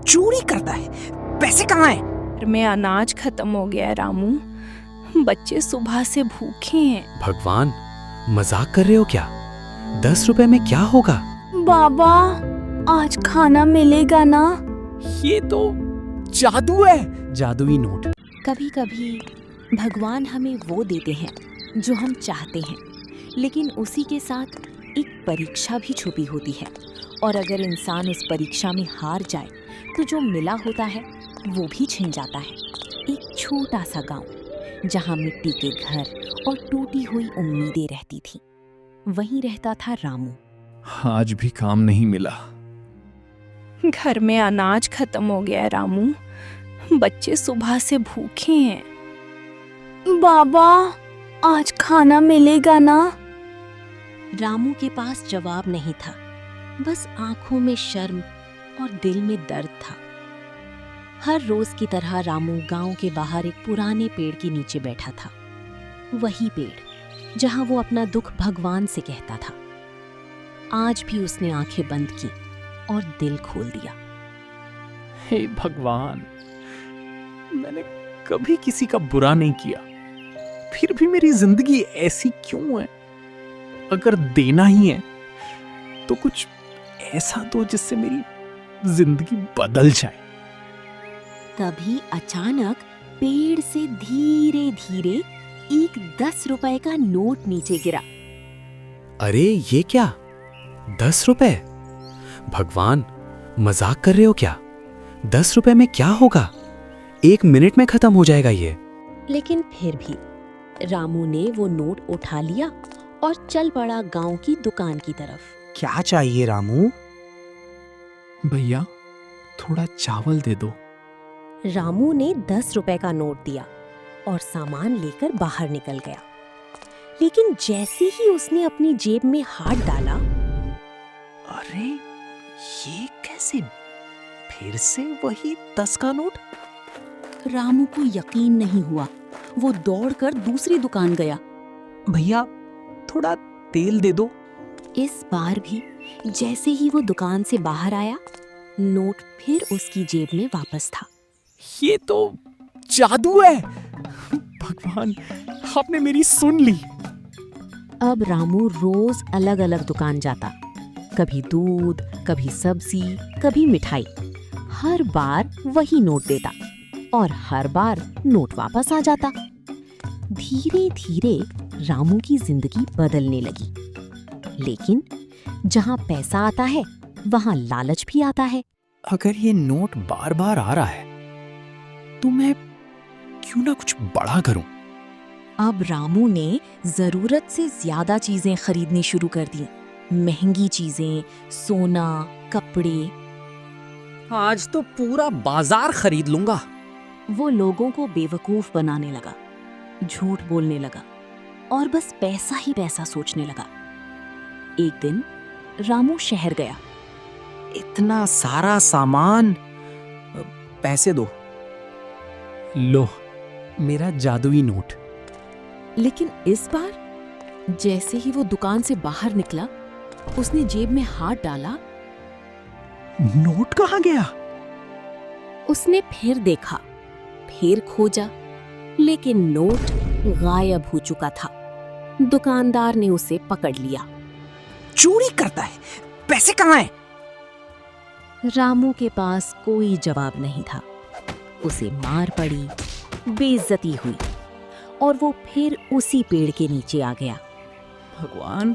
चोरी करता है, पैसे कहाँ हैं? घर में अनाज खत्म हो गया है रामू। बच्चे सुबह से भूखे हैं। भगवान, मजाक कर रहे हो क्या? 10 रुपए में क्या होगा? बाबा, आज खाना मिलेगा ना? ये तो जादू है, जादुई नोट। कभी कभी भगवान हमें वो देते हैं जो हम चाहते हैं, लेकिन उसी के साथ एक परीक्षा भी छुपी होती है। और अगर इंसान उस परीक्षा में हार जाए तो जो मिला होता है वो भी छिन जाता है। एक छोटा सा गांव जहां मिट्टी के घर और टूटी हुई उम्मीदें रहती थी, वहीं रहता था रामू। आज भी काम नहीं मिला। घर में अनाज खत्म हो गया है रामू। बच्चे सुबह से भूखे हैं। बाबा, आज खाना मिलेगा ना? रामू के पास जवाब नहीं था, बस आंखों में शर्म और दिल में दर्द था। हर रोज की तरह रामू गांव के बाहर एक पुराने पेड़ के नीचे बैठा था। वही पेड़ जहां वो अपना दुख भगवान से कहता था। आज भी उसने आंखें बंद की और दिल खोल दिया। हे भगवान, मैंने कभी किसी का बुरा नहीं किया, फिर भी मेरी जिंदगी ऐसी क्यों है? अगर देना ही है तो कुछ ऐसा दो जिससे मेरी जिंदगी बदल जाए। तभी अचानक पेड़ से धीरे धीरे एक 10 रुपए का नोट नीचे गिरा। अरे ये क्या? 10 रुपए? भगवान, मजाक कर रहे हो क्या? 10 रुपए में क्या होगा? 1 मिनट में खत्म हो जाएगा ये। लेकिन फिर भी रामू ने वो नोट उठा लिया और चल पड़ा गांव की दुकान की तरफ। क्या चाहिए रामू? भैया, थोड़ा चावल दे दो। रामू ने 10 रुपए का नोट दिया और सामान लेकर बाहर निकल गया। लेकिन जैसे ही उसने अपनी जेब में हाथ डाला, अरे ये कैसे? फिर से वही 10 का नोट? रामू को यकीन नहीं हुआ। वो दौड़कर दूसरी दुकान गया। भैया, थोड़ा तेल दे दो। इस बार भी जैसे ही वो दुकान से बाहर आया, नोट फिर उसकी जेब में वापस था। ये तो जादू है। भगवान, आपने मेरी सुन ली। अब रामू रोज अलग अलग दुकान जाता, कभी दूध, कभी सब्जी, कभी मिठाई। हर बार वही नोट देता और हर बार नोट वापस आ जाता। धीरे धीरे रामू की जिंदगी बदलने लगी। लेकिन जहां पैसा आता है वहां लालच भी आता है। अगर ये नोट बार बार आ रहा है तो मैं क्यों ना कुछ बड़ा करूं। अब रामू ने जरूरत से ज्यादा चीजें खरीदनी शुरू कर दी। महंगी चीजें, सोना, कपड़े। आज तो पूरा बाजार खरीद लूंगा। वो लोगों को बेवकूफ बनाने लगा, झूठ बोलने लगा और बस पैसा ही पैसा सोचने लगा। एक दिन रामू शहर गया। इतना सारा सामान, पैसे दो। लो, मेरा जादुई नोट। लेकिन इस बार जैसे ही वो दुकान से बाहर निकला, उसने जेब में हाथ डाला। नोट कहाँ गया? उसने फिर देखा, फिर खोजा, लेकिन नोट गायब हो चुका था। दुकानदार ने उसे पकड़ लिया। चोरी करता है, पैसे कहाँ हैं? रामू के पास कोई जवाब नहीं था। उसे मार पड़ी, बेइज्जती हुई और वो फिर उसी पेड़ के नीचे आ गया। भगवान,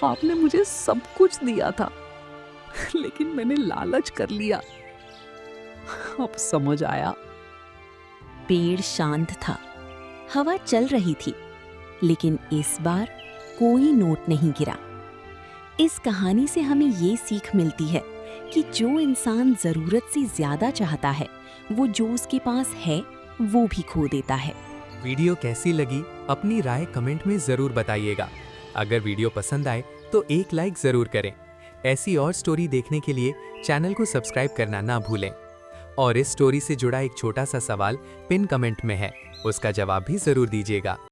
आपने मुझे सब कुछ दिया था, लेकिन मैंने लालच कर लिया। अब समझ आया। पेड़ शांत था, हवा चल रही थी, लेकिन इस बार कोई नोट नहीं गिरा। इस कहानी से हमें ये सीख मिलती है कि जो इंसान जरूरत से ज्यादा चाहता है, वो जो उसके पास है वो भी खो देता है। वीडियो कैसी लगी अपनी राय कमेंट में जरूर बताइएगा। अगर वीडियो पसंद आए तो एक लाइक जरूर करें। ऐसी और स्टोरी देखने के लिए चैनल को सब्सक्राइब करना ना भूलें। और इस स्टोरी से जुड़ा एक छोटा सा सवाल पिन कमेंट में है, उसका जवाब भी जरूर दीजिएगा।